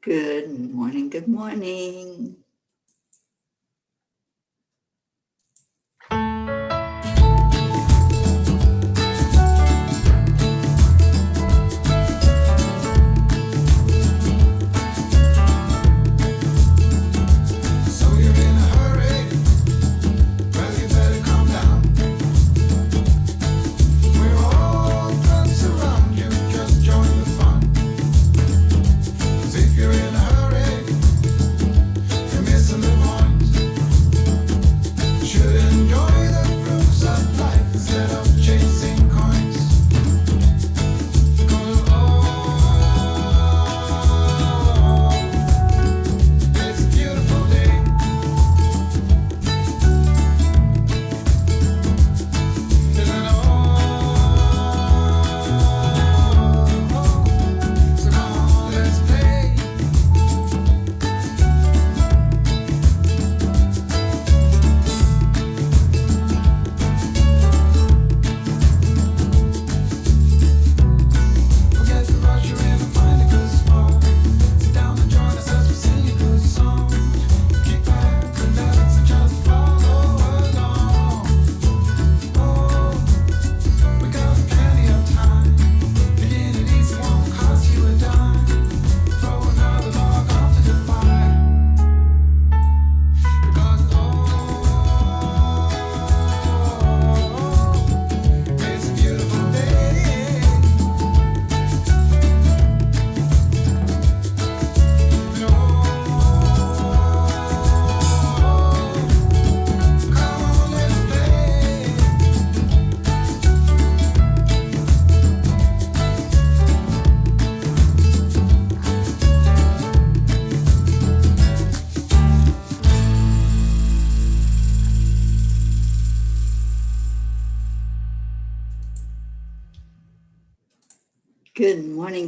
Good morning, good morning.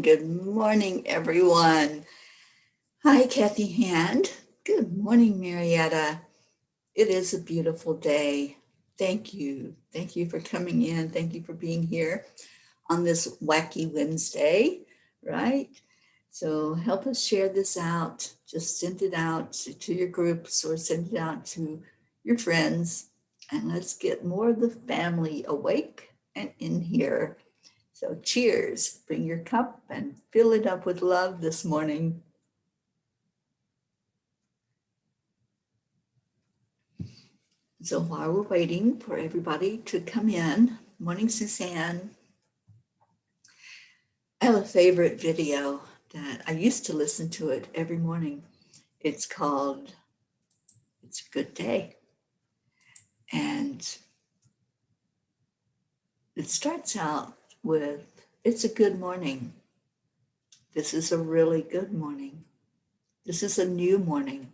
Good morning, everyone. Hi, Kathy Hand. Good morning, Marietta. It is a beautiful day. Thank you. Thank you for coming in. Thank you for being here on this wacky Wednesday, right? So help us share this out. Just send it out to your groups or send it out to your friends. And let's get more of the family awake and in here. So cheers, bring your cup and fill it up with love this morning. So while we're waiting for everybody to come in, morning Suzanne, I have a favorite video that I used to listen to it every morning. It's called It's a Good Day. And it starts out with, it's a good morning. This is a really good morning. This is a new morning,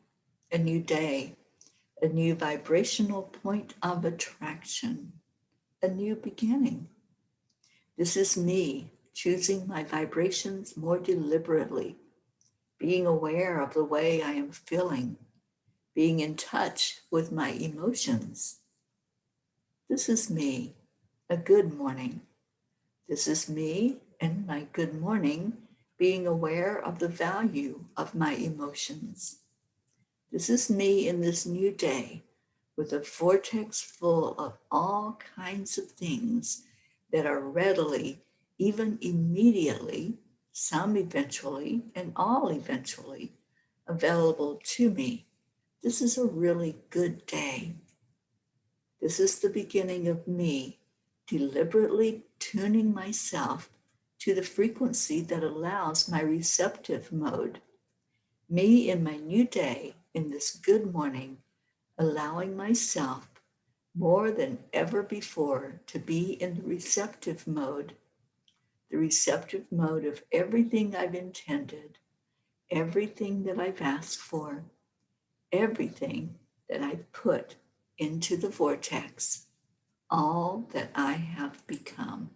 a new day, a new vibrational point of attraction, a new beginning. This is me choosing my vibrations more deliberately, being aware of the way I am feeling, being in touch with my emotions. This is me, a good morning. This is me and my good morning, being aware of the value of my emotions. This is me in this new day with a vortex full of all kinds of things that are readily, even immediately, some eventually, and all eventually, available to me. This is a really good day. This is the beginning of me deliberately tuning myself to the frequency that allows my receptive mode. Me in my new day, in this good morning, allowing myself more than ever before to be in the receptive mode of everything I've intended, everything that I've asked for, everything that I've put into the vortex, all that I have become.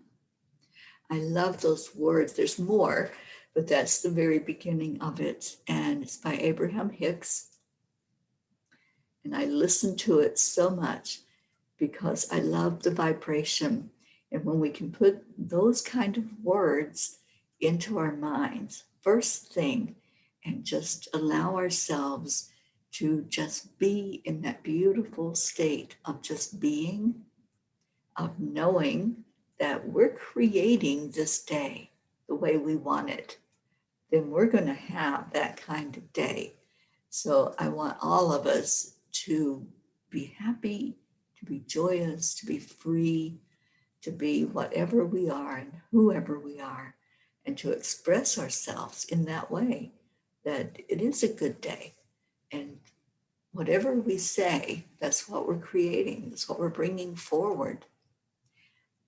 I love those words. There's more, but that's the very beginning of it. And it's by Abraham Hicks. And I listen to it so much because I love the vibration. And when we can put those kind of words into our minds, first thing, and just allow ourselves to just be in that beautiful state of just being, of knowing that we're creating this day the way we want it, then we're going to have that kind of day. So I want all of us to be happy, to be joyous, to be free, to be whatever we are and whoever we are, and to express ourselves in that way, that it is a good day. And whatever we say, that's what we're creating, that's what we're bringing forward.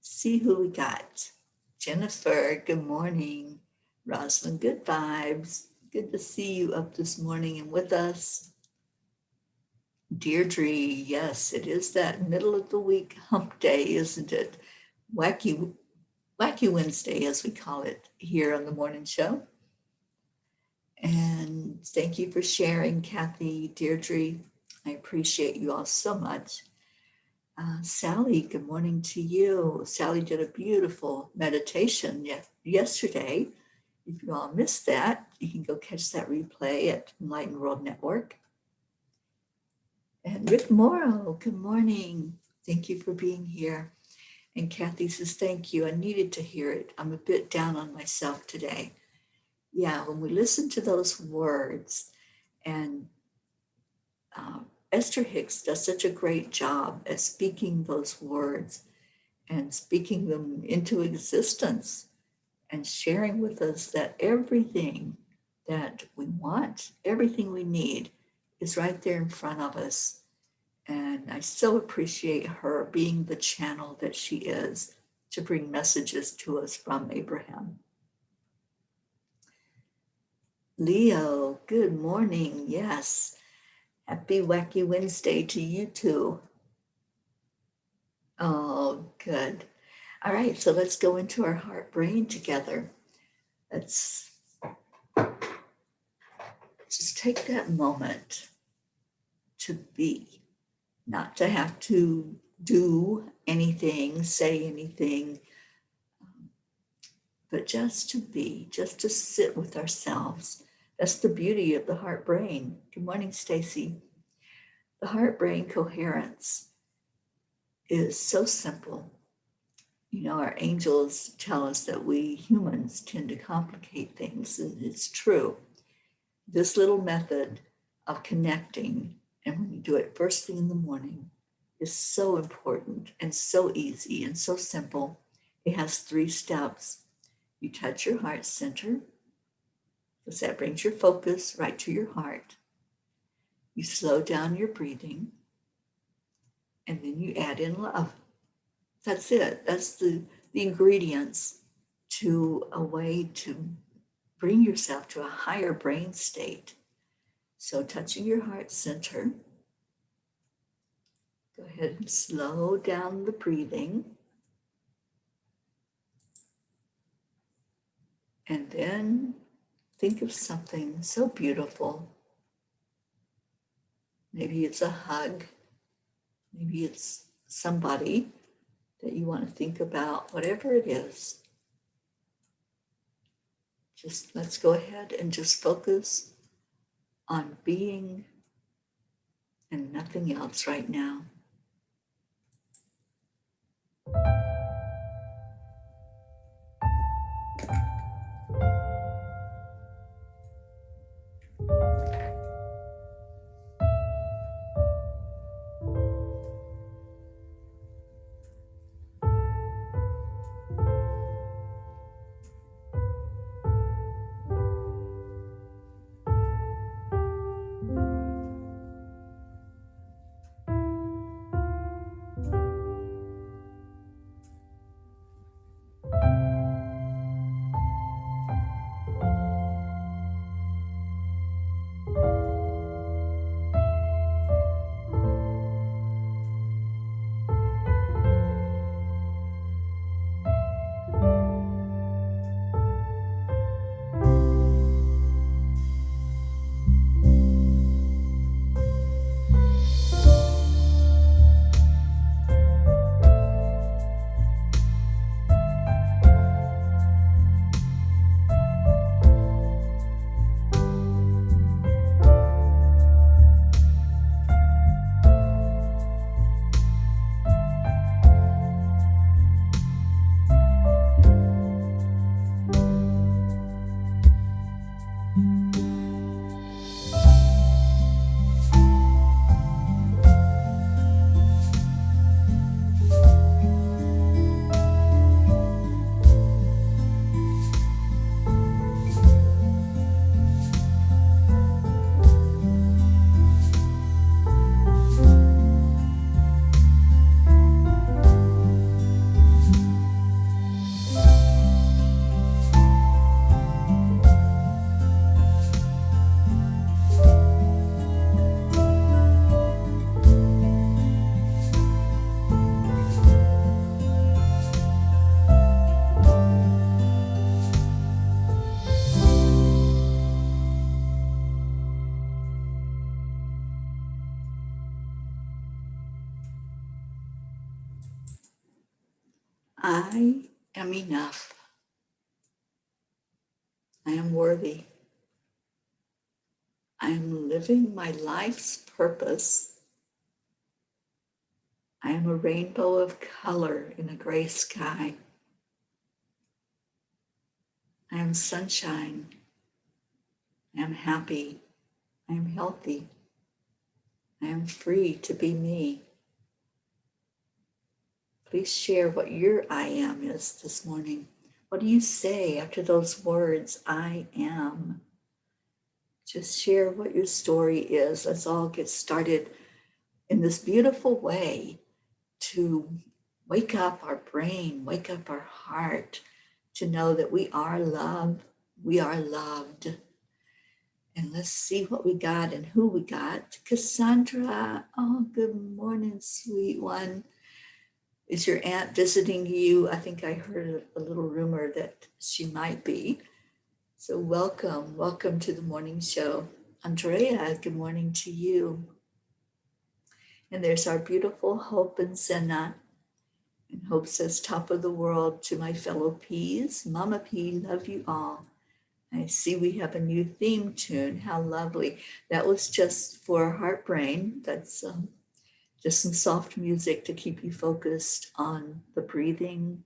See who we got. Jennifer, good morning. Rosalind, good vibes. Good to see you up this morning and with us. Deirdre, yes, it is that middle of the week hump day, isn't it? Wacky Wednesday, as we call it here on the morning show. And thank you for sharing, Kathy, Deirdre. I appreciate you all so much. Sally, good morning to you. Sally did a beautiful meditation yesterday. If you all missed that, you can go catch that replay at Enlightened World Network. And Rick Morrow, good morning. Thank you for being here. And Kathy says, thank you. I needed to hear it. I'm a bit down on myself today. Yeah, when we listen to those words, and Esther Hicks does such a great job at speaking those words and speaking them into existence and sharing with us that everything that we want, everything we need is right there in front of us. And I so appreciate her being the channel that she is to bring messages to us from Abraham. Leo, good morning. Yes. Happy Wacky Wednesday to you too. Oh, good. All right, so let's go into our heart brain together. Let's just take that moment to be, not to have to do anything, say anything, but just to be, just to sit with ourselves. That's the beauty of the heart brain. Good morning, Stacy. The heart brain coherence is so simple. You know, our angels tell us that we humans tend to complicate things, and it's true. This little method of connecting, and when you do it first thing in the morning, is so important and so easy and so simple. It has 3 steps. You touch your heart center, because that brings your focus right to your heart. You slow down your breathing, and then you add in love. That's it. That's the ingredients to a way to bring yourself to a higher brain state. So touching your heart center, go ahead and slow down the breathing. And then think of something so beautiful. Maybe it's a hug. Maybe it's somebody that you want to think about, whatever it is. Just let's go ahead and just focus on being and nothing else right now. I am enough. I am worthy. I am living my life's purpose. I am a rainbow of color in a gray sky. I am sunshine. I am happy. I am healthy. I am free to be me. Please share what your I am is this morning. What do you say after those words, I am? Just share what your story is. Let's all get started in this beautiful way to wake up our brain, wake up our heart, to know that we are loved, we are loved. And let's see what we got and who we got. Cassandra, oh, good morning, sweet one. Is your aunt visiting you? I think I heard a little rumor that she might be. So welcome to the morning show. Andrea, good morning to you. And there's our beautiful Hope and Senna. And Hope says, top of the world to my fellow P's. Mama P, love you all. I see we have a new theme tune. How lovely. That was just for Heart Brain. That's just some soft music to keep you focused on the breathing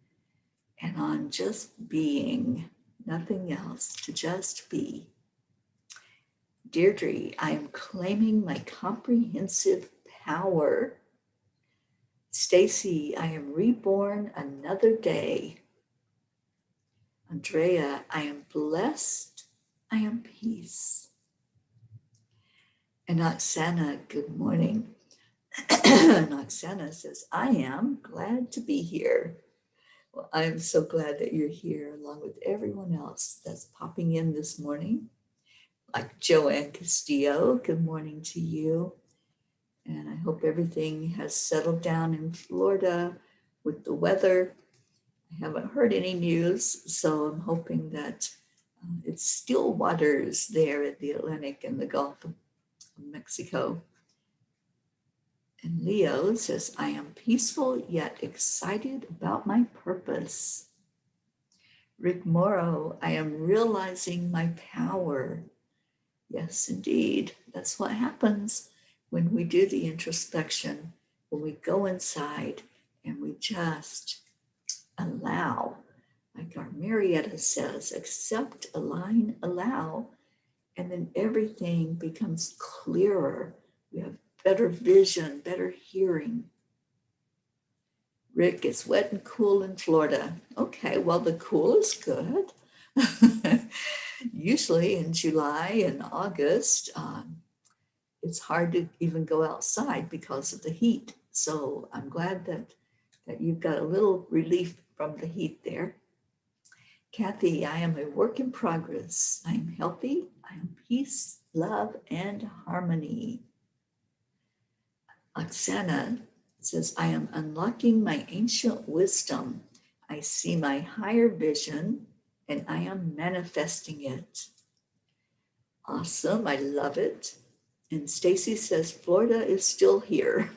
and on just being, nothing else, to just be. Deirdre, I am claiming my comprehensive power. Stacy, I am reborn another day. Andrea, I am blessed. I am peace. And Oksana, good morning. And Oksana says, I am glad to be here. Well, I'm so glad that you're here along with everyone else that's popping in this morning. Like Joanne Castillo, good morning to you. And I hope everything has settled down in Florida with the weather. I haven't heard any news, so I'm hoping that it's still waters there at the Atlantic and the Gulf of Mexico. And Leo says, I am peaceful yet excited about my purpose. Rick Morrow, I am realizing my power. Yes, indeed. That's what happens when we do the introspection, when we go inside and we just allow, like our Marietta says, accept, align, allow, and then everything becomes clearer. We have better vision, better hearing. Rick, it's wet and cool in Florida. Okay, well, the cool is good. Usually in July and August, it's hard to even go outside because of the heat. So I'm glad that you've got a little relief from the heat there. Kathy, I am a work in progress. I am healthy. I am peace, love, and harmony. Oksana says, I am unlocking my ancient wisdom. I see my higher vision and I am manifesting it. Awesome, I love it. And Stacy says, Florida is still here.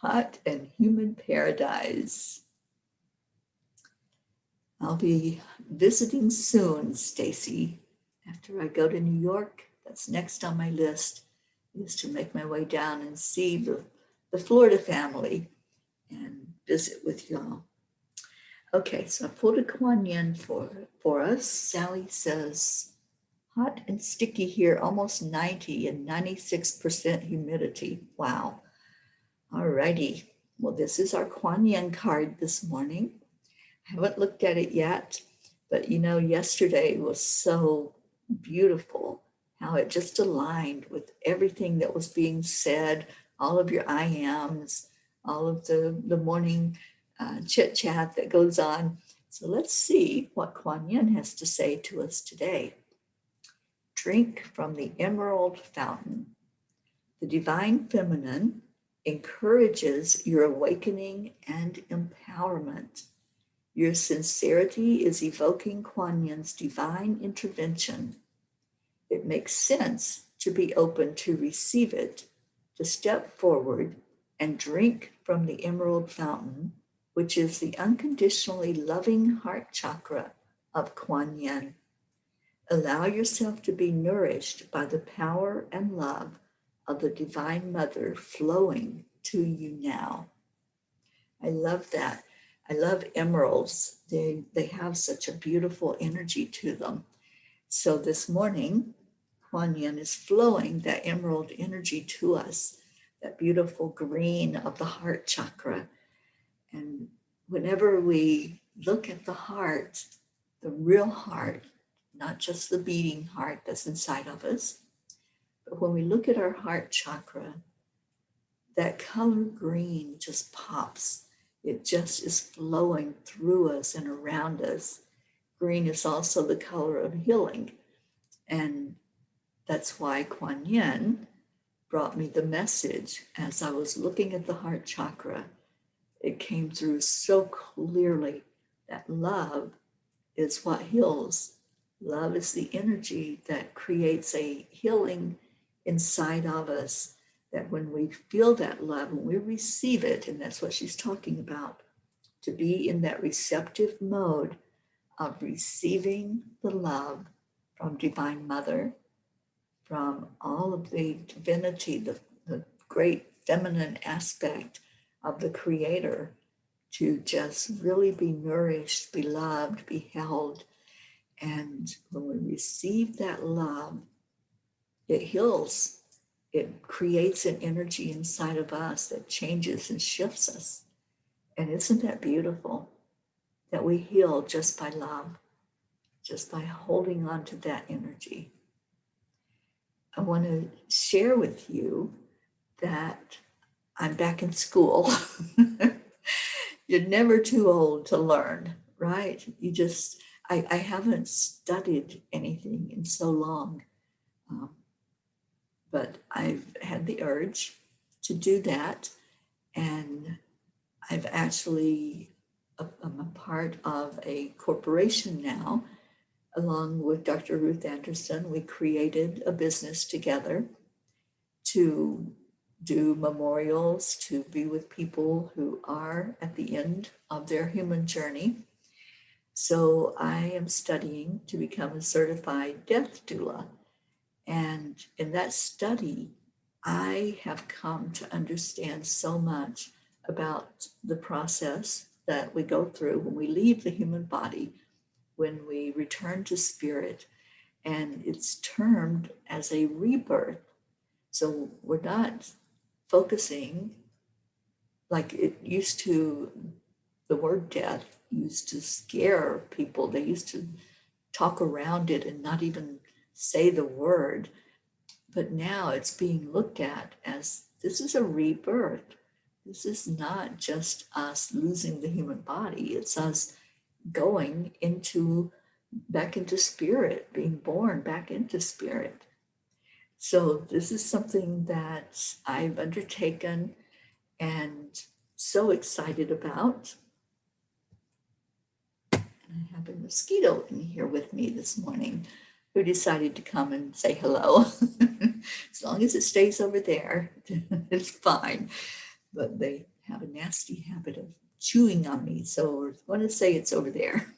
Hot and humid paradise. I'll be visiting soon, Stacy. After I go to New York, that's next on my list, is to make my way down and see the Florida family and visit with y'all. Okay, so I pulled a Kuan Yin for us. Sally says, hot and sticky here, almost 90 and 96% humidity. Wow. All righty. Well, this is our Kuan Yin card this morning. I haven't looked at it yet, but yesterday was so beautiful how it just aligned with everything that was being said, all of your I ams, all of the morning chit chat that goes on. So let's see what Kuan Yin has to say to us today. Drink from the emerald fountain. The divine feminine encourages your awakening and empowerment. Your sincerity is evoking Kuan Yin's divine intervention. It makes sense to be open to receive it, to step forward and drink from the emerald fountain which is the unconditionally loving heart chakra of Kuan Yin. Allow yourself to be nourished by the power and love of the Divine Mother flowing to you now. I love that. I love emeralds. They have such a beautiful energy to them. So this morning, Kuan Yin is flowing that emerald energy to us, that beautiful green of the heart chakra. And whenever we look at the heart, the real heart, not just the beating heart that's inside of us, but when we look at our heart chakra, that color green just pops. It just is flowing through us and around us. Green is also the color of healing. And that's why Kuan Yin brought me the message as I was looking at the heart chakra. It came through so clearly that love is what heals. Love is the energy that creates a healing inside of us, that when we feel that love, when we receive it, and that's what she's talking about, to be in that receptive mode of receiving the love from Divine Mother, from all of the divinity, the great feminine aspect of the Creator, to just really be nourished, be loved, be held. And when we receive that love, it heals. It creates an energy inside of us that changes and shifts us. And isn't that beautiful? That we heal just by love, just by holding on to that energy. I want to share with you that I'm back in school. You're never too old to learn, right? I haven't studied anything in so long, but I've had the urge to do that. And I'm a part of a corporation now. Along with Dr. Ruth Anderson, we created a business together to do memorials, to be with people who are at the end of their human journey. So I am studying to become a certified death doula. And in that study, I have come to understand so much about the process that we go through when we leave the human body, when we return to spirit, and it's termed as a rebirth. So we're not focusing like it used to. The word death used to scare people. They used to talk around it and not even say the word. But now it's being looked at as this is a rebirth. This is not just us losing the human body. It's us going back into spirit, being born back into spirit. So this is something that I've undertaken and so excited about. And I have a mosquito in here with me this morning who decided to come and say hello. As long as it stays over there, it's fine. But they have a nasty habit of chewing on me, so I want to say it's over there.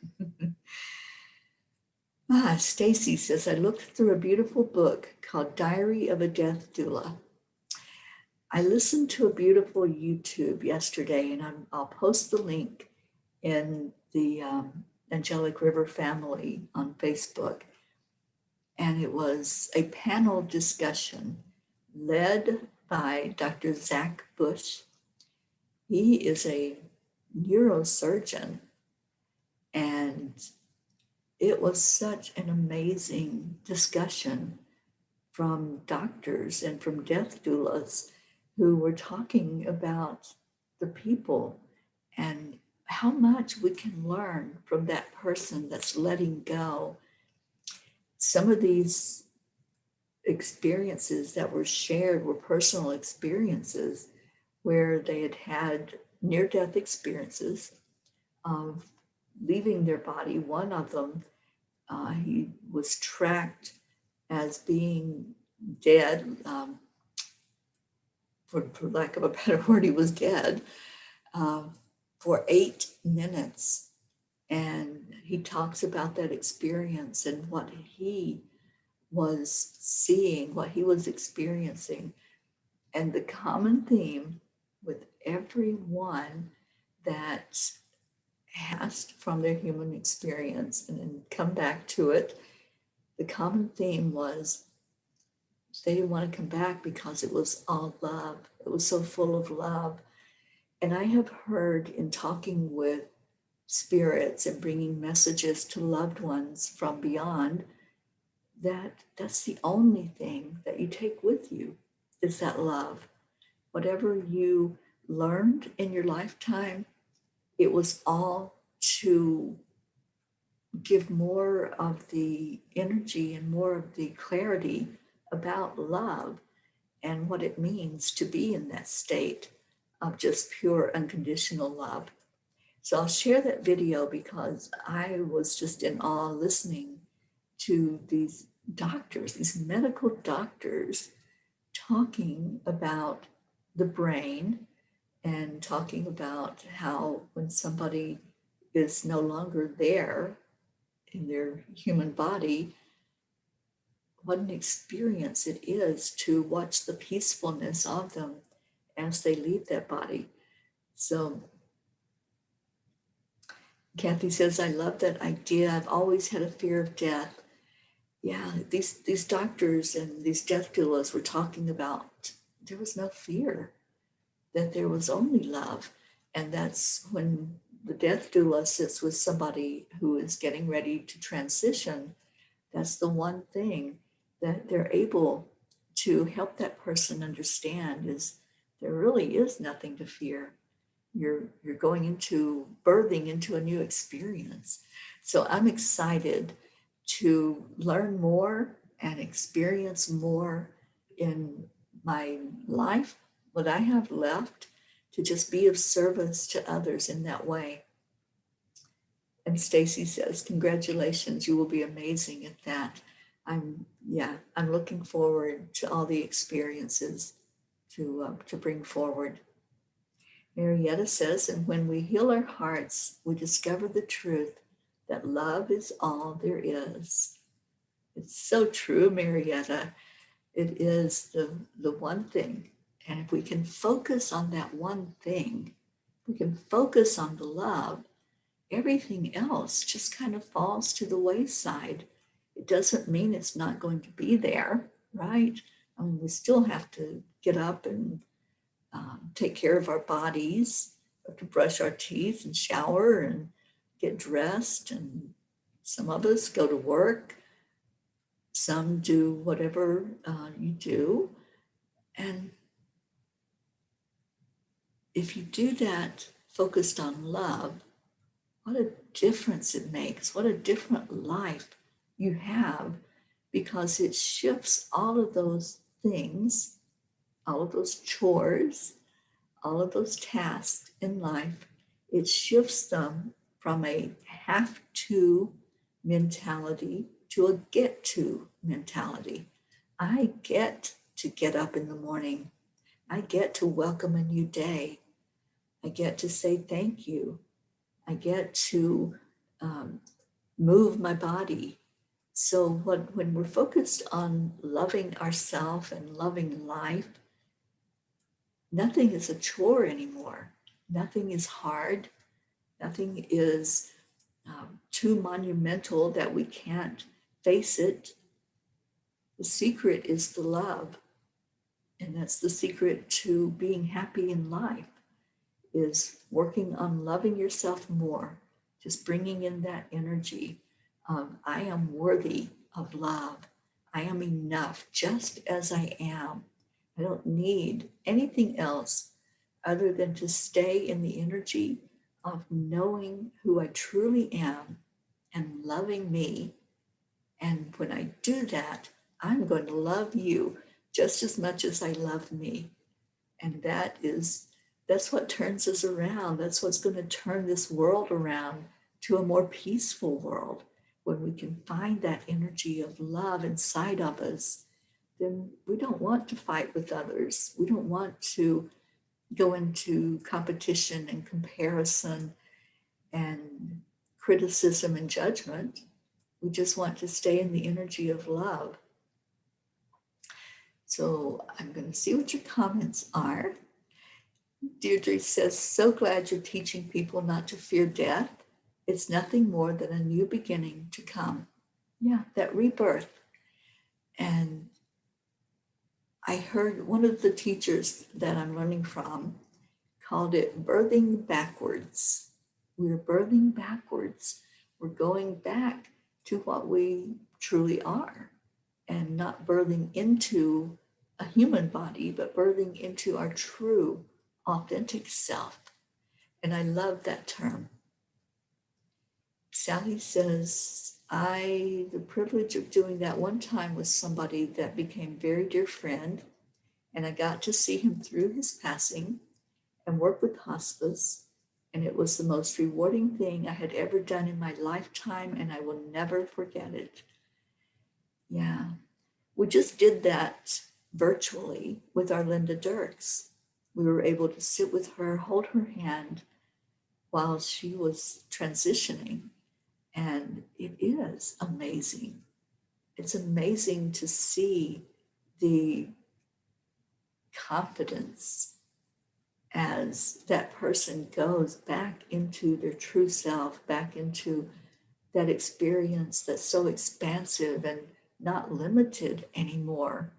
Stacy says, I looked through a beautiful book called Diary of a Death Doula. I listened to a beautiful YouTube yesterday, and I'll post the link in the Angelic River Family on Facebook. And it was a panel discussion led by Dr. Zach Bush. He is a neurosurgeon, and it was such an amazing discussion from doctors and from death doulas who were talking about the people and how much we can learn from that person that's letting go. Some of these experiences that were shared were personal experiences where they had had near-death experiences of leaving their body. One of them, he was tracked as being dead. For lack of a better word, he was dead for for 8 minutes. And he talks about that experience and what he was seeing, what he was experiencing. And the common theme with everyone that has from their human experience and then come back to it, the common theme was they didn't want to come back because it was all love. It was so full of love. And I have heard in talking with spirits and bringing messages to loved ones from beyond that that's the only thing that you take with you is that love. Whatever you learned in your lifetime, it was all to give more of the energy and more of the clarity about love and what it means to be in that state of just pure unconditional love. So I'll share that video because I was just in awe listening to these doctors, these medical doctors talking about the brain and talking about how when somebody is no longer there in their human body, what an experience it is to watch the peacefulness of them as they leave that body. So Kathy says, I love that idea. I've always had a fear of death. Yeah, these doctors and these death doulas were talking about there was no fear, that there was only love. And that's when the death doula sits with somebody who is getting ready to transition. That's the one thing that they're able to help that person understand is there really is nothing to fear. You're going into birthing into a new experience. So I'm excited to learn more and experience more in my life, what I have left, to just be of service to others in that way. And Stacy says, congratulations, you will be amazing at that. I'm looking forward to all the experiences to bring forward. Marietta says, and when we heal our hearts, we discover the truth that love is all there is. It's so true, Marietta. It is the one thing. And if we can focus on that one thing, we can focus on the love, everything else just kind of falls to the wayside. It doesn't mean it's not going to be there, right? I mean, we still have to get up and take care of our bodies. We have to brush our teeth and shower and get dressed. And some of us go to work. Some do whatever you do. And if you do that focused on love, what a difference it makes. What a different life you have, because it shifts all of those things, all of those chores, all of those tasks in life. It shifts them from a have to mentality to a get to mentality. I get to get up in the morning. I get to welcome a new day. I get to say thank you. I get to move my body. So when we're focused on loving ourselves and loving life, nothing is a chore anymore. Nothing is hard. Nothing is too monumental that we can't face it. The secret is the love. And that's the secret to being happy in life, is working on loving yourself more, just bringing in that energy of I am worthy of love. I am enough just as I am. I don't need anything else other than to stay in the energy of knowing who I truly am and loving me. And when I do that, I'm going to love you just as much as I love me. And that's what turns us around. That's what's going to turn this world around to a more peaceful world. When we can find that energy of love inside of us, then we don't want to fight with others. We don't want to go into competition and comparison and criticism and judgment. We just want to stay in the energy of love. So I'm going to see what your comments are. Deirdre says, so glad you're teaching people not to fear death. It's nothing more than a new beginning to come. Yeah, that rebirth. And I heard one of the teachers that I'm learning from called it birthing backwards. We're birthing backwards. We're going back to what we truly are and not birthing into a human body, but birthing into our true, authentic self. And I love that term. Sally says, the privilege of doing that one time with somebody that became a very dear friend, and I got to see him through his passing and work with hospice. And it was the most rewarding thing I had ever done in my lifetime, and I will never forget it. Yeah, we just did that virtually with our Linda Dirks. We were able to sit with her, hold her hand while she was transitioning. And it is amazing. It's amazing to see the confidence as that person goes back into their true self, back into that experience that's so expansive and not limited anymore,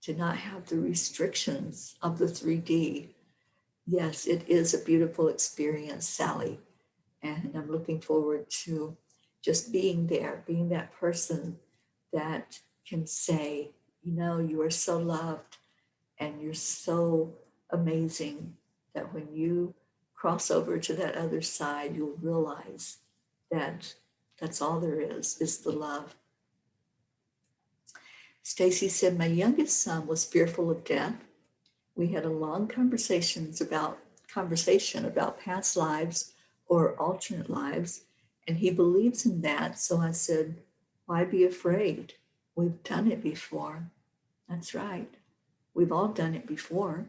to not have the restrictions of the 3D. Yes, it is a beautiful experience, Sally. And I'm looking forward to just being there, being that person that can say, you are so loved and you're so amazing that when you cross over to that other side, you'll realize that that's all there is the love. Stacy said, my youngest son was fearful of death. We had a long conversation about past lives or alternate lives, and he believes in that. So I said, why be afraid? We've done it before. That's right. We've all done it before.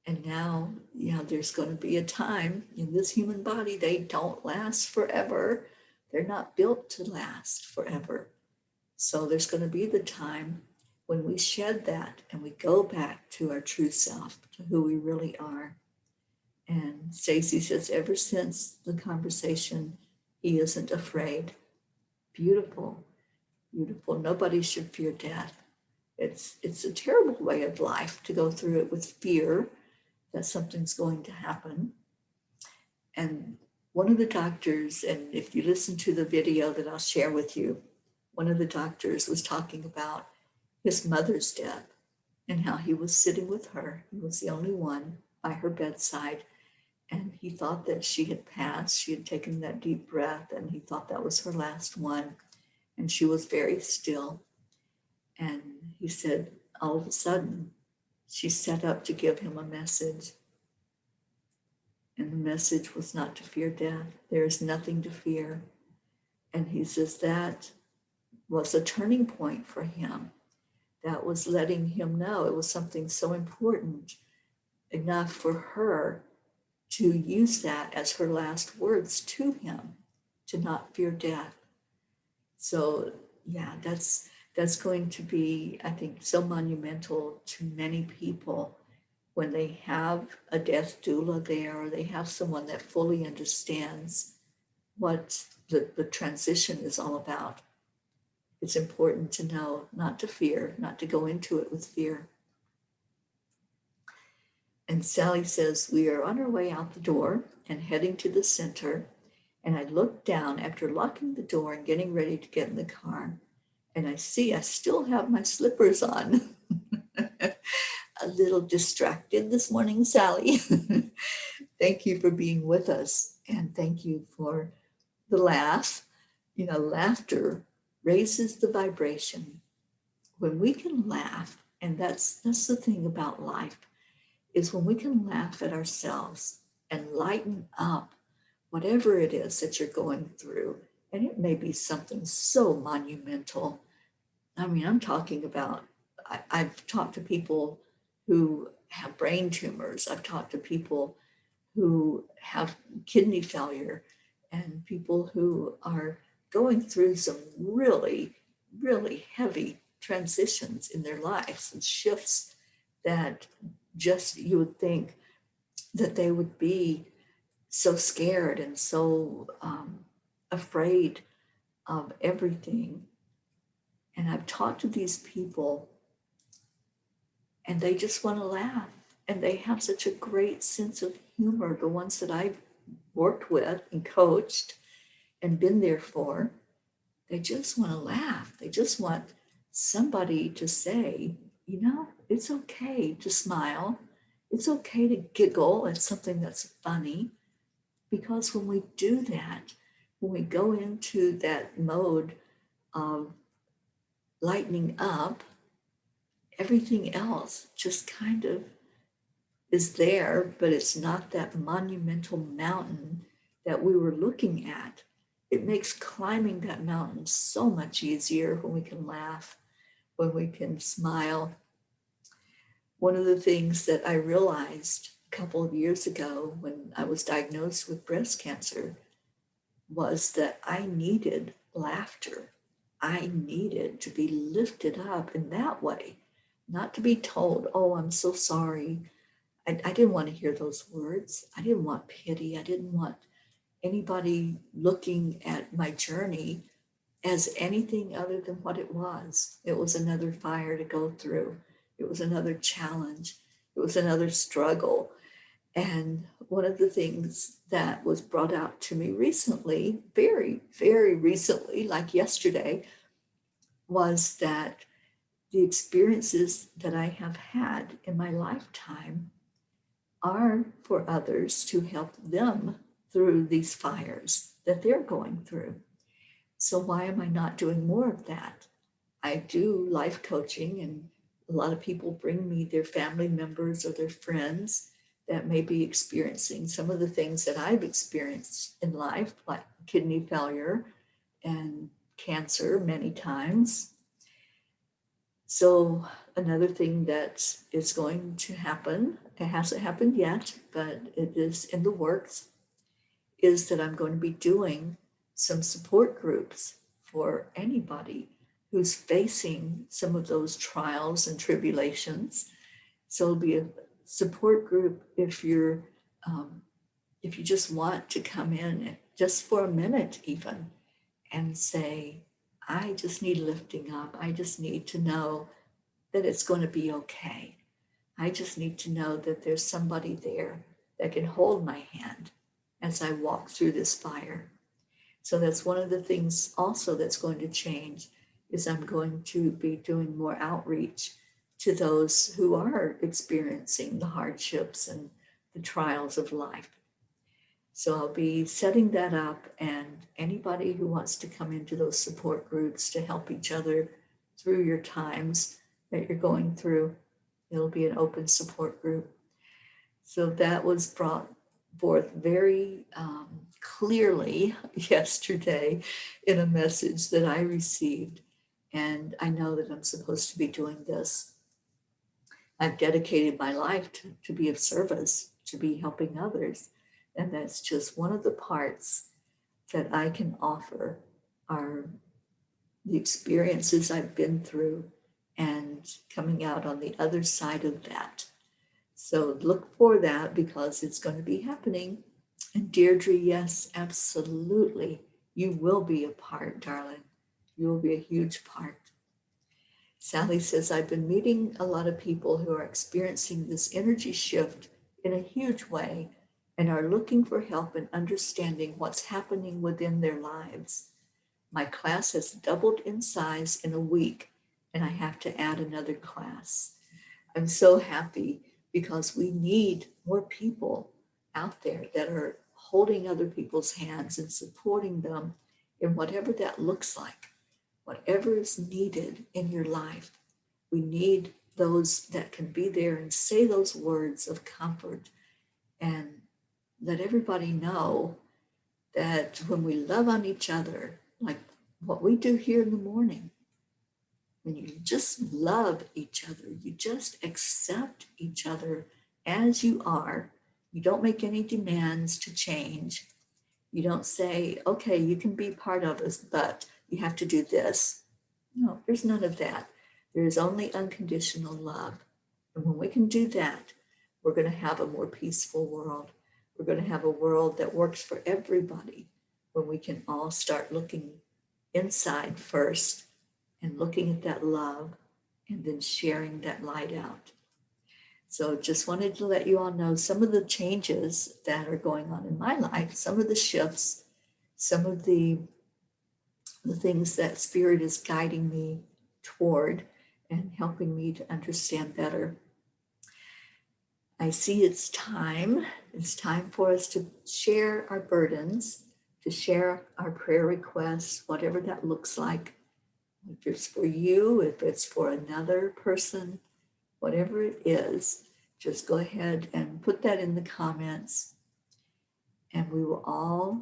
And now, there's going to be a time in this human body, they don't last forever. They're not built to last forever. So there's going to be the time when we shed that and we go back to our true self, to who we really are. And Stacy says, ever since the conversation, he isn't afraid. Beautiful, beautiful. Nobody should fear death. It's a terrible way of life to go through it with fear that something's going to happen. And one of the doctors, and if you listen to the video that I'll share with you, one of the doctors was talking about his mother's death and how he was sitting with her. He was the only one by her bedside. And he thought that she had passed. She had taken that deep breath, and he thought that was her last one. And she was very still. And he said, all of a sudden, she sat up to give him a message. And the message was not to fear death. There is nothing to fear. And he says that was a turning point for him. That was letting him know it was something so important enough for her to use that as her last words to him, to not fear death. So yeah, that's going to be, I think, so monumental to many people when they have a death doula there, or they have someone that fully understands what the transition is all about. It's important to know not to fear, not to go into it with fear. And Sally says, we are on our way out the door and heading to the center. And I look down after locking the door and getting ready to get in the car. And I see I still have my slippers on. A little distracted this morning, Sally. Thank you for being with us. And thank you for the laugh. Laughter raises the vibration. When we can laugh, and that's the thing about life, is when we can laugh at ourselves and lighten up whatever it is that you're going through. And it may be something so monumental. I mean, I'm talking about, I've talked to people who have brain tumors. I've talked to people who have kidney failure and people who are going through some really, really heavy transitions in their lives and shifts that just you would think that they would be so scared and so afraid of everything. And I've talked to these people and they just want to laugh. And they have such a great sense of humor, the ones that I've worked with and coached and been there for. They just want to laugh. They just want somebody to say, you know, it's okay to smile. It's okay to giggle at something that's funny. Because when we do that, when we go into that mode of lightening up, everything else just kind of is there, but it's not that monumental mountain that we were looking at. It makes climbing that mountain so much easier when we can laugh, when we can smile. One of the things that I realized a couple of years ago when I was diagnosed with breast cancer was that I needed laughter. I needed to be lifted up in that way, not to be told, oh, I'm so sorry. I didn't want to hear those words. I didn't want pity. I didn't want anybody looking at my journey as anything other than what it was. It was another fire to go through. It was another challenge. It was another struggle. And one of the things that was brought out to me recently, very, very recently, like yesterday, was that the experiences that I have had in my lifetime are for others to help them through these fires that they're going through. So why am I not doing more of that? I do life coaching, and a lot of people bring me their family members or their friends that may be experiencing some of the things that I've experienced in life, like kidney failure and cancer many times. So another thing that is going to happen, it hasn't happened yet, but it is in the works, is that I'm going to be doing some support groups for anybody who's facing some of those trials and tribulations. So it'll be a support group if you just want to come in just for a minute even and say, I just need lifting up. I just need to know that it's going to be okay. I just need to know that there's somebody there that can hold my hand as I walk through this fire. So that's one of the things also that's going to change is I'm going to be doing more outreach to those who are experiencing the hardships and the trials of life. So I'll be setting that up, and anybody who wants to come into those support groups to help each other through your times that you're going through, it'll be an open support group. So that was brought forth very clearly yesterday in a message that I received. And I know that I'm supposed to be doing this. I've dedicated my life to be of service, to be helping others. And that's just one of the parts that I can offer are the experiences I've been through and coming out on the other side of that. So look for that because it's going to be happening. And Deirdre, yes, absolutely. You will be a part, darling. You will be a huge part. Sally says, I've been meeting a lot of people who are experiencing this energy shift in a huge way and are looking for help in understanding what's happening within their lives. My class has doubled in size in a week, and I have to add another class. I'm so happy because we need more people out there that are holding other people's hands and supporting them in whatever that looks like, whatever is needed in your life. We need those that can be there and say those words of comfort and let everybody know that when we love on each other, like what we do here in the morning, when you just love each other, you just accept each other as you are. You don't make any demands to change. You don't say, okay, you can be part of us, but you have to do this. No, there's none of that. There is only unconditional love. And when we can do that, we're going to have a more peaceful world. We're going to have a world that works for everybody, when we can all start looking inside first and looking at that love and then sharing that light out. So just wanted to let you all know some of the changes that are going on in my life, some of the shifts, some of the things that Spirit is guiding me toward and helping me to understand better. I see it's time. It's time for us to share our burdens, to share our prayer requests, whatever that looks like. If it's for you, if it's for another person, whatever it is, just go ahead and put that in the comments, and we will all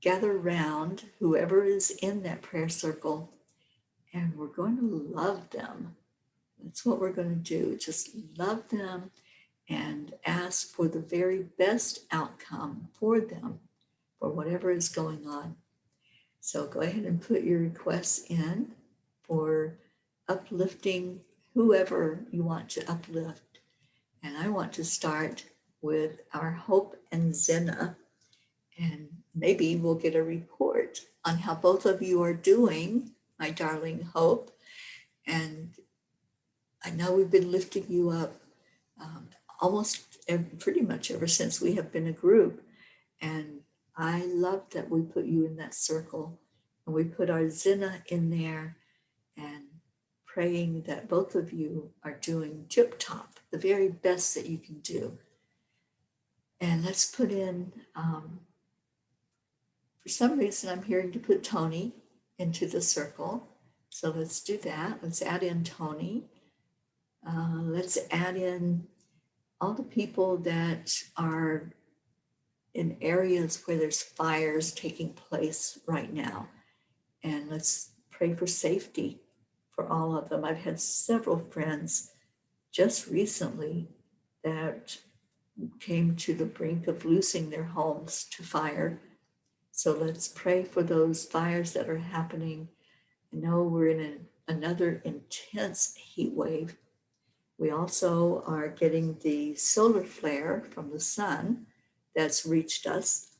gather around whoever is in that prayer circle, and we're going to love them. That's what we're going to do. Just love them and ask for the very best outcome for them, for whatever is going on. So go ahead and put your requests in for uplifting whoever you want to uplift. And I want to start with our Hope and Zena, and maybe we'll get a report on how both of you are doing, my darling Hope. And I know we've been lifting you up pretty much ever since we have been a group. And I love that we put you in that circle, and we put our Zena in there, and praying that both of you are doing tip top, the very best that you can do. And let's put in, for some reason, I'm hearing to put Tony into the circle. So let's do that. Let's add in Tony. Let's add in all the people that are in areas where there's fires taking place right now. And let's pray for safety for all of them. I've had several friends just recently that came to the brink of losing their homes to fire. So let's pray for those fires that are happening. I know we're in another intense heat wave. We also are getting the solar flare from the sun that's reached us.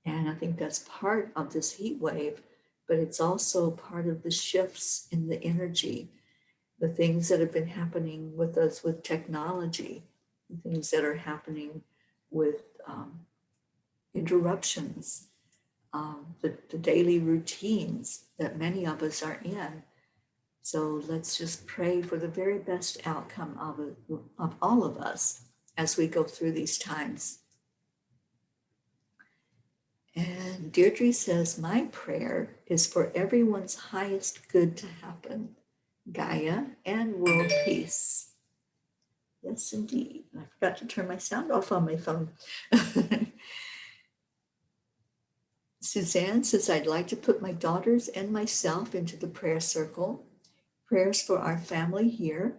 And I think that's part of this heat wave, but it's also part of the shifts in the energy, the things that have been happening with us with technology, the things that are happening with interruptions, the daily routines that many of us are in. So let's just pray for the very best outcome of all of us as we go through these times. And Deirdre says, my prayer is for everyone's highest good to happen, Gaia and world peace. Yes, indeed. I forgot to turn my sound off on my phone. Suzanne says, I'd like to put my daughters and myself into the prayer circle. Prayers for our family here,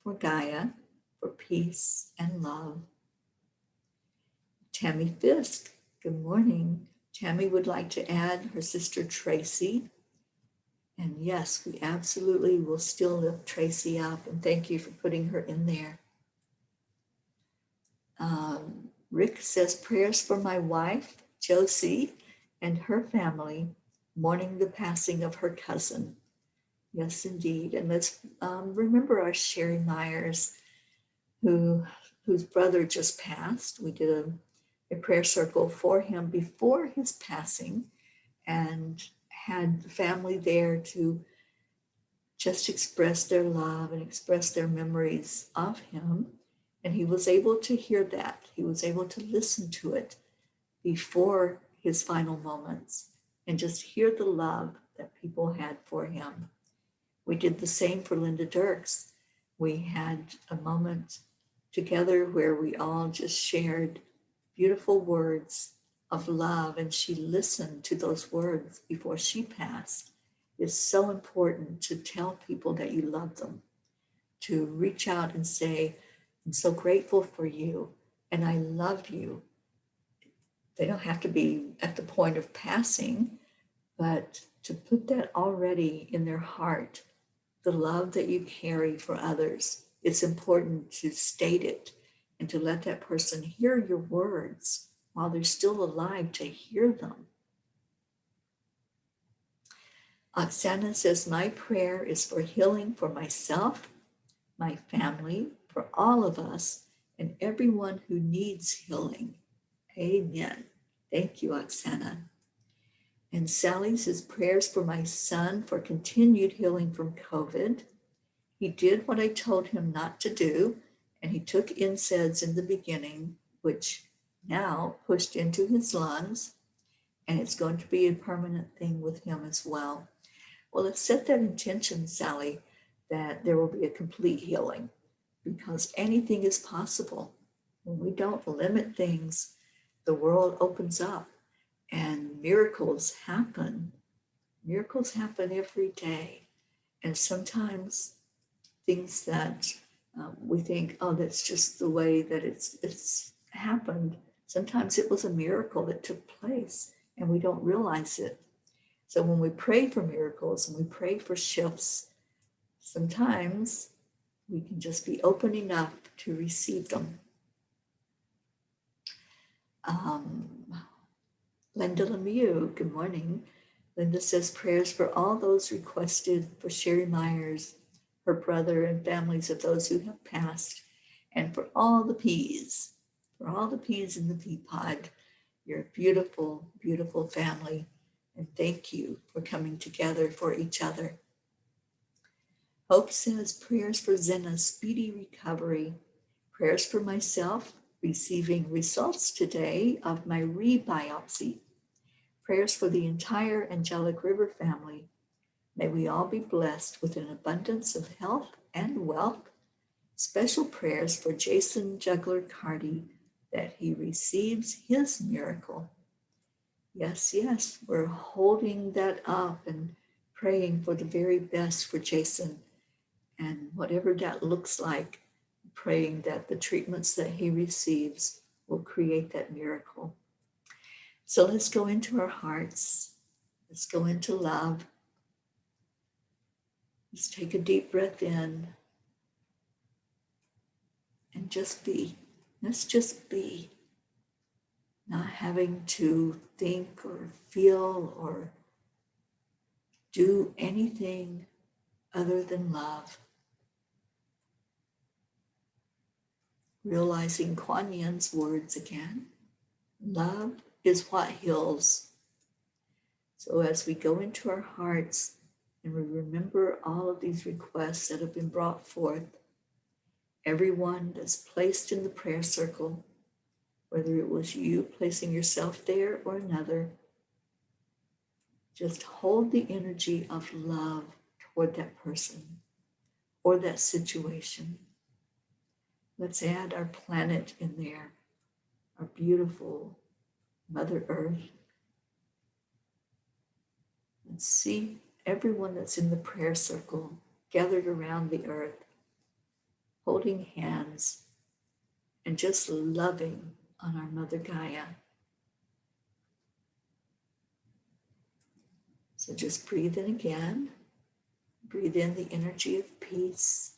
for Gaia, for peace and love. Tammy Fisk, good morning. Tammy would like to add her sister Tracy. And yes, we absolutely will still lift Tracy up, and thank you for putting her in there. Rick says, prayers for my wife, Josie, and her family, mourning the passing of her cousin. Yes, indeed. And let's remember our Sherry Myers, whose brother just passed. We did a prayer circle for him before his passing, and had the family there to just express their love and express their memories of him. And he was able to hear that. He was able to listen to it before his final moments and just hear the love that people had for him. We did the same for Linda Dirks. We had a moment together where we all just shared beautiful words of love, and she listened to those words before she passed. It's so important to tell people that you love them, to reach out and say, I'm so grateful for you and I love you. They don't have to be at the point of passing, but to put that already in their heart, the love that you carry for others, it's important to state it and to let that person hear your words while they're still alive, to hear them. Oksana says, my prayer is for healing for myself, my family, for all of us, and everyone who needs healing. Amen. Thank you, Oksana. And Sally says, prayers for my son for continued healing from COVID. He did what I told him not to do, and he took NSAIDs in the beginning, which now pushed into his lungs, and it's going to be a permanent thing with him as well. Well, let's set that intention, Sally, that there will be a complete healing, because anything is possible. When we don't limit things, the world opens up and miracles happen. Miracles happen every day. And sometimes things that we think, oh, that's just the way that it's happened. Sometimes it was a miracle that took place and we don't realize it. So when we pray for miracles and we pray for shifts, sometimes we can just be open enough to receive them. Linda Lemieux, good morning. Linda says prayers for all those requested for Sherry Myers, her brother, and families of those who have passed, and for all the peas in the pea pod. You're a beautiful, beautiful family, and thank you for coming together for each other. Hope says prayers for Zena's speedy recovery, prayers for myself, receiving results today of my re-biopsy, prayers for the entire Angelic River family. May we all be blessed with an abundance of health and wealth. Special prayers for Jason Juggler Carty, that he receives his miracle. Yes, we're holding that up and praying for the very best for Jason, and whatever that looks like, praying that the treatments that he receives will create that miracle. So let's go into our hearts. Let's go into love. Let's take a deep breath in and just be. Let's just be. Not having to think or feel or do anything other than love. Realizing Kuan Yin's words again. Love is what heals. So as we go into our hearts and we remember all of these requests that have been brought forth, everyone that's placed in the prayer circle, whether it was you placing yourself there or another, just hold the energy of love toward that person or that situation. Let's add our planet in there, our beautiful Mother Earth. And see everyone that's in the prayer circle gathered around the earth, holding hands and just loving on our Mother Gaia. So just breathe in again. Breathe in the energy of peace,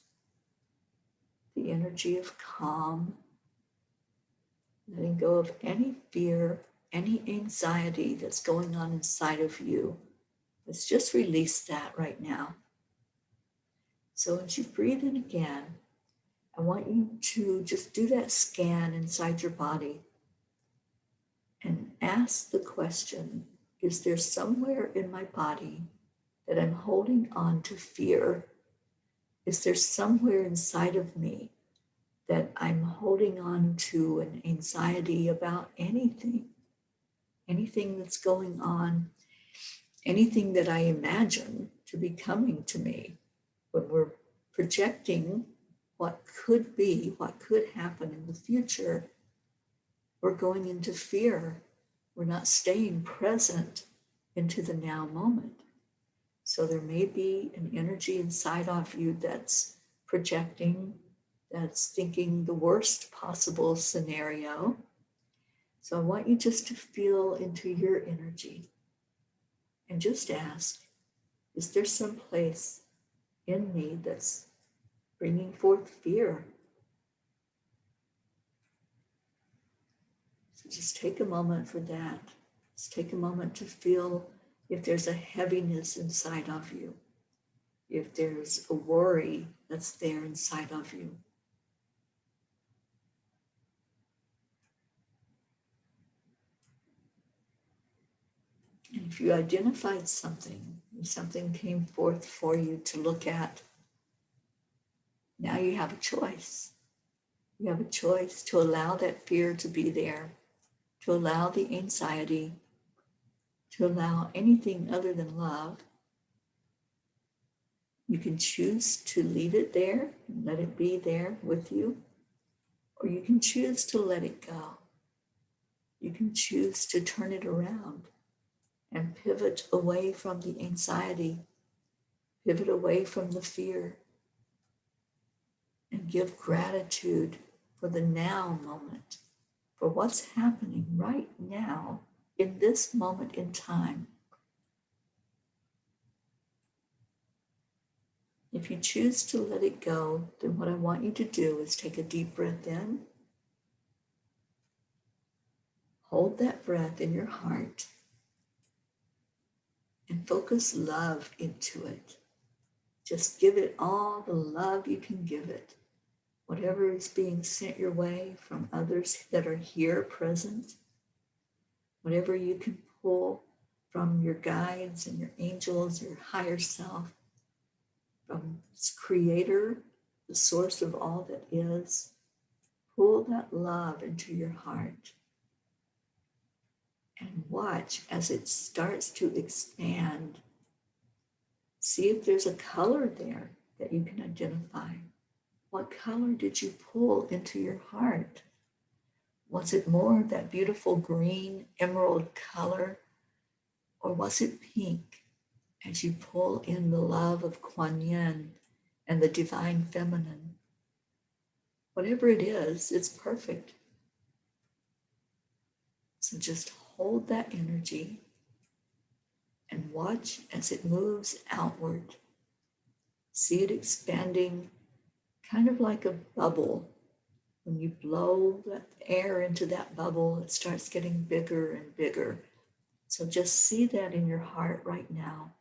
the energy of calm, letting go of any fear, any anxiety that's going on inside of you. Let's just release that right now. So as you breathe in again, I want you to just do that scan inside your body and ask the question, is there somewhere in my body that I'm holding on to fear? Is there somewhere inside of me that I'm holding on to an anxiety about anything that's going on, anything that I imagine to be coming to me? When we're projecting what could be, what could happen in the future, we're going into fear. We're not staying present into the now moment. So there may be an energy inside of you that's projecting, that's thinking the worst possible scenario. So I want you just to feel into your energy and just ask, is there some place in me that's bringing forth fear? So just take a moment for that. Just take a moment to feel if there's a heaviness inside of you, if there's a worry that's there inside of you. And if you identified something, if something came forth for you to look at, now you have a choice. You have a choice to allow that fear to be there, to allow the anxiety, to allow anything other than love. You can choose to leave it there and let it be there with you, or you can choose to let it go. You can choose to turn it around and pivot away from the anxiety, pivot away from the fear, and give gratitude for the now moment, for what's happening right now in this moment in time. If you choose to let it go, then what I want you to do is take a deep breath in, hold that breath in your heart, and focus love into it. Just give it all the love you can give it. Whatever is being sent your way from others that are here present, whatever you can pull from your guides and your angels, your higher self, from its creator, the source of all that is, pull that love into your heart and watch as it starts to expand. See if there's a color there that you can identify. What color did you pull into your heart? Was it more of that beautiful green emerald color, or was it pink as you pull in the love of Kuan Yin and the divine feminine? Whatever it is, it's perfect. So just hold that energy and watch as it moves outward. See it expanding, kind of like a bubble. When you blow the air into that bubble, it starts getting bigger and bigger. So just see that in your heart right now.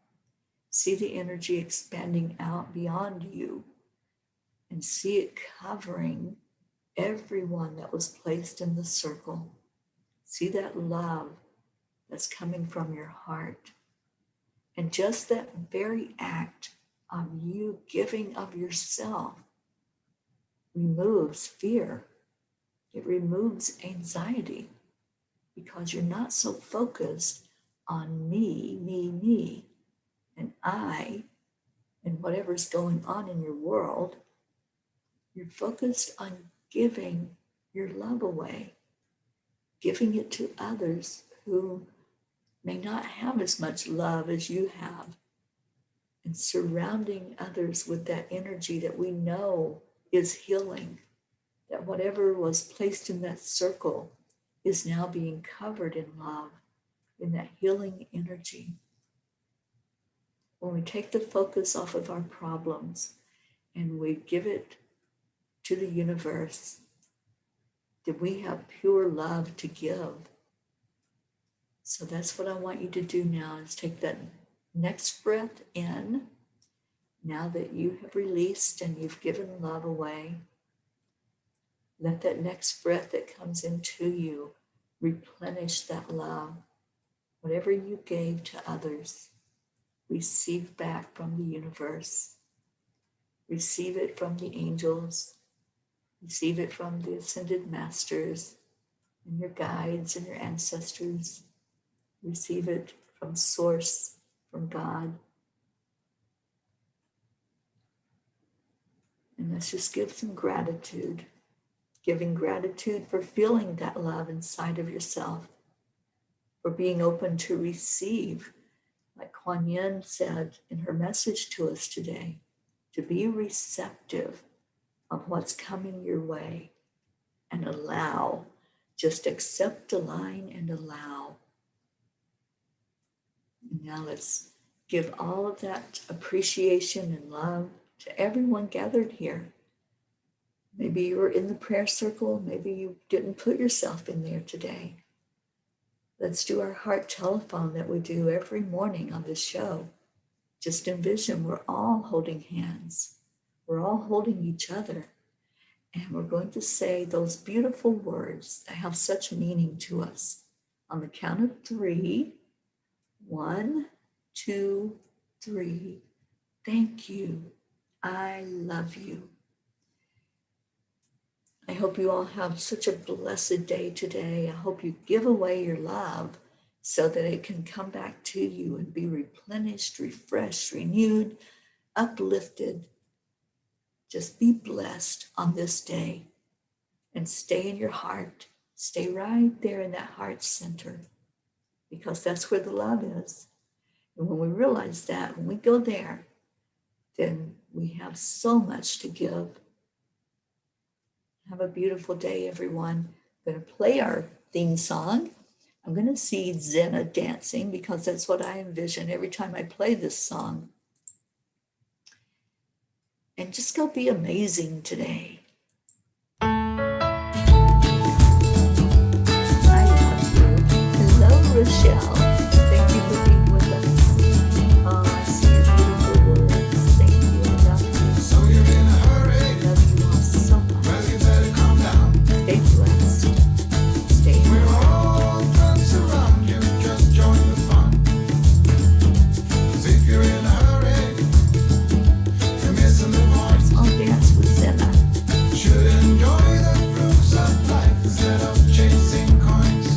See the energy expanding out beyond you and see it covering everyone that was placed in the circle. See that love that's coming from your heart. And just that very act of you giving of yourself removes fear. It removes anxiety because you're not so focused on me, and I, and whatever's going on in your world. You're focused on giving your love away, giving it to others who may not have as much love as you have, and surrounding others with that energy that we know is healing, that whatever was placed in that circle is now being covered in love, in that healing energy. When we take the focus off of our problems and we give it to the universe, that we have pure love to give. So that's what I want you to do now, is take that next breath in. Now that you have released and you've given love away, let that next breath that comes into you replenish that love. Whatever you gave to others, receive back from the universe. Receive it from the angels. Receive it from the ascended masters and your guides and your ancestors. Receive it from Source, from God. And let's just give some gratitude. Giving gratitude for feeling that love inside of yourself, for being open to receive like Kuan Yin said in her message to us today, to be receptive of what's coming your way and allow, just accept, align, and allow. And now let's give all of that appreciation and love to everyone gathered here. Maybe you were in the prayer circle, maybe you didn't put yourself in there today. Let's do our heart telephone that we do every morning on this show. Just envision we're all holding hands. We're all holding each other. And we're going to say those beautiful words that have such meaning to us. On the count of 3, 1, 2, 3. Thank you. I love you. I hope you all have such a blessed day today. I hope you give away your love so that it can come back to you and be replenished, refreshed, renewed, uplifted. Just be blessed on this day and stay in your heart. Stay right there in that heart center because that's where the love is. And when we realize that, when we go there, then we have so much to give. Have a beautiful day, everyone. I'm going to play our theme song. I'm going to see Zena dancing because that's what I envision every time I play this song. And just go be amazing today. I love you. Hello, Rochelle. Thank you for being with us. Oh, I see your beautiful words. Thank you. I love you. So you're in a hurry. I love you all so much. Well, you better calm down. Stay blessed. Stay in We're your heart. all friends around you. Just join the fun. 'Cause if you're in a hurry, you're missing the point. I'll dance with Zena. Should enjoy the fruits of life instead of chasing coins.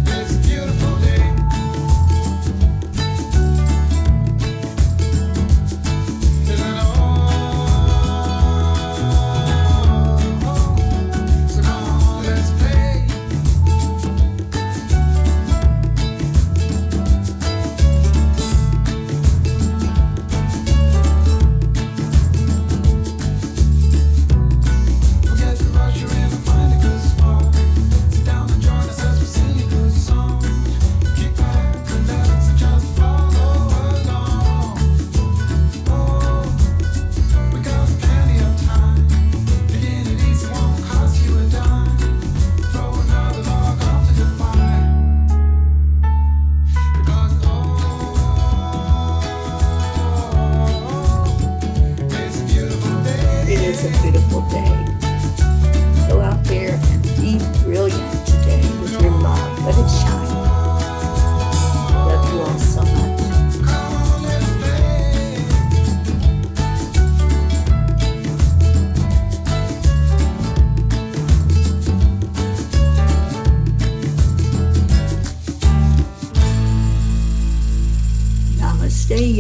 'Cause it's a beautiful day. Isn't it so come on, let's play. Forget the rush, you're in and find a good spot. Sit down and join us as we sing a good song. Kick back, relax, and just follow along. Oh, we got plenty of time. Begin it easy, won't cost you a dime. Throw another log onto the fire. Because it's a beautiful day. It is a beautiful day.